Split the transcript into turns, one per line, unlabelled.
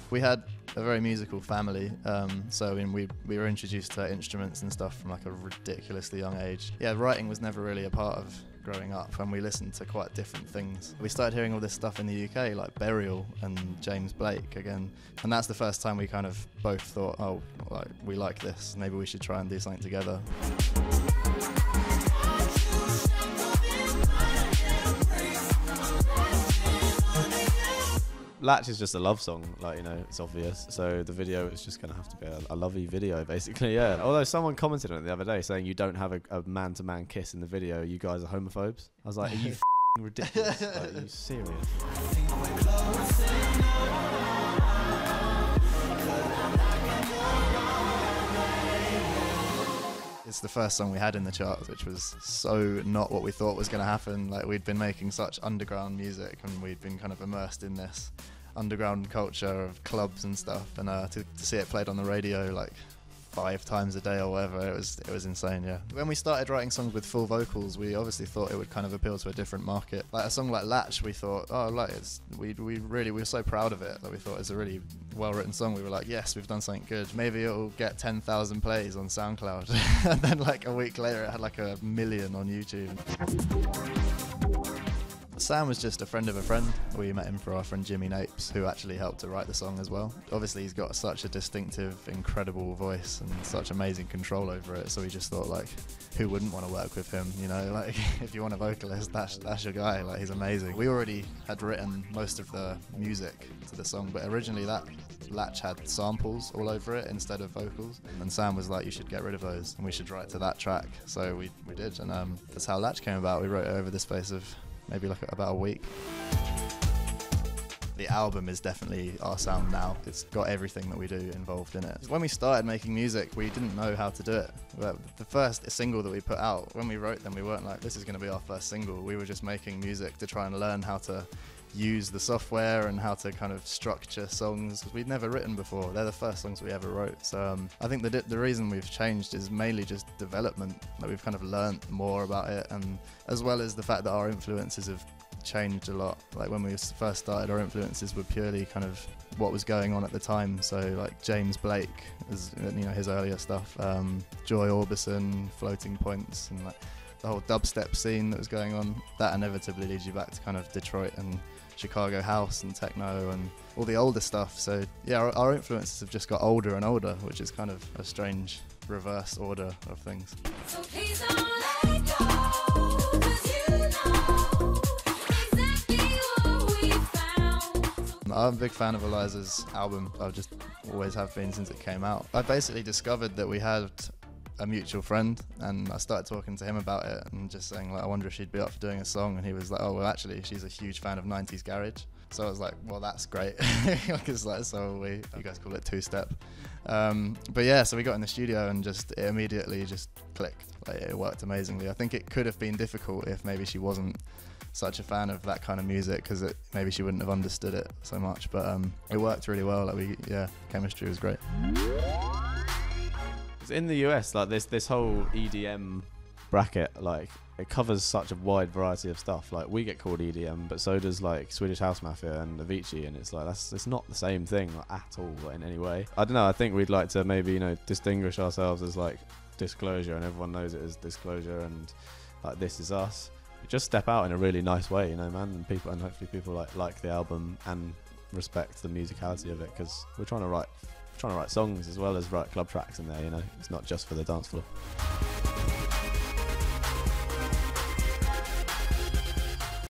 We had a very musical family, so I mean, we were introduced to instruments and stuff from like a ridiculously young age. Yeah, writing was never really a part of growing up, and we listened to quite different things. We started hearing all this stuff in the UK, like Burial and James Blake again, and that's the first time we kind of both thought, oh, like, we like this, maybe we should try and do something together.
Latch is just a love song, like, you know, it's obvious. So the video is just going to have to be a lovey video, basically, yeah. Although someone commented on it the other day saying you don't have a man-to-man kiss in the video, you guys are homophobes. I was like, are you f***ing ridiculous? Like, are you serious?
It's the first song we had in the charts, which was so not what we thought was going to happen. Like, we'd been making such underground music, and we'd been kind of immersed in this underground culture of clubs and stuff, and to see it played on the radio like 5 times a day or whatever, it was insane, yeah. When we started writing songs with full vocals, we obviously thought it would kind of appeal to a different market. Like a song like Latch, we thought, oh, like, we were so proud of it that we thought it's a really well-written song. We were like, yes, we've done something good. Maybe it'll get 10,000 plays on SoundCloud. And then like a week later, it had like 1 million on YouTube. Sam was just a friend of a friend. We met him for our friend Jimmy Napes, who actually helped to write the song as well. Obviously, he's got such a distinctive, incredible voice and such amazing control over it, so we just thought, like, who wouldn't want to work with him, you know? Like, if you want a vocalist, that's your guy. Like, he's amazing. We already had written most of the music to the song, but originally that Latch had samples all over it instead of vocals, and Sam was like, you should get rid of those and we should write to that track. So we did, and that's how Latch came about. We wrote it over the space of maybe like about a week. The album is definitely our sound now. It's got everything that we do involved in it. When we started making music, we didn't know how to do it. The first single that we put out, when we wrote them, we weren't like, this is going to be our first single. We were just making music to try and learn how to use the software and how to kind of structure songs, because we'd never written before. They're the first songs we ever wrote. So I think the reason we've changed is mainly just development. Like, we've kind of learnt more about it, and as well as the fact that our influences have changed a lot. Like, when we first started, our influences were purely kind of what was going on at the time. So like James Blake, is, you know, his earlier stuff, Joy Orbison, Floating Points, and like the whole dubstep scene that was going on. That inevitably leads you back to kind of Detroit and Chicago house and techno and all the older stuff. So yeah, our influences have just got older and older, which is kind of a strange reverse order of things.
So please don't let go, 'cause you know exactly what we found.
I'm a big fan of Eliza's album. I just always have been since it came out. I basically discovered that we had a mutual friend, and I started talking to him about it and just saying, like, I wonder if she'd be up for doing a song, and he was like, oh, well, actually, she's a huge fan of 90s garage. So I was like, well, that's great, because like, so are we. You guys call it two-step. But yeah, so we got in the studio and just it immediately just clicked. Like, it worked amazingly. I think it could have been difficult if maybe she wasn't such a fan of that kind of music, because maybe she wouldn't have understood it so much, but it worked really well. Like, chemistry was great.
In the US, like, this whole EDM bracket, like, it covers such a wide variety of stuff. Like, we get called EDM, but so does like Swedish House Mafia and Avicii, and it's like it's not the same thing, like, at all, like, in any way. I don't know, I think we'd like to maybe, you know, distinguish ourselves as like Disclosure, and everyone knows it as Disclosure, and like, this is us. Just step out in a really nice way, you know, man, and hopefully people like the album and respect the musicality of it, because we're trying to write songs as well as write club tracks in there, you know. It's not just for the dance floor.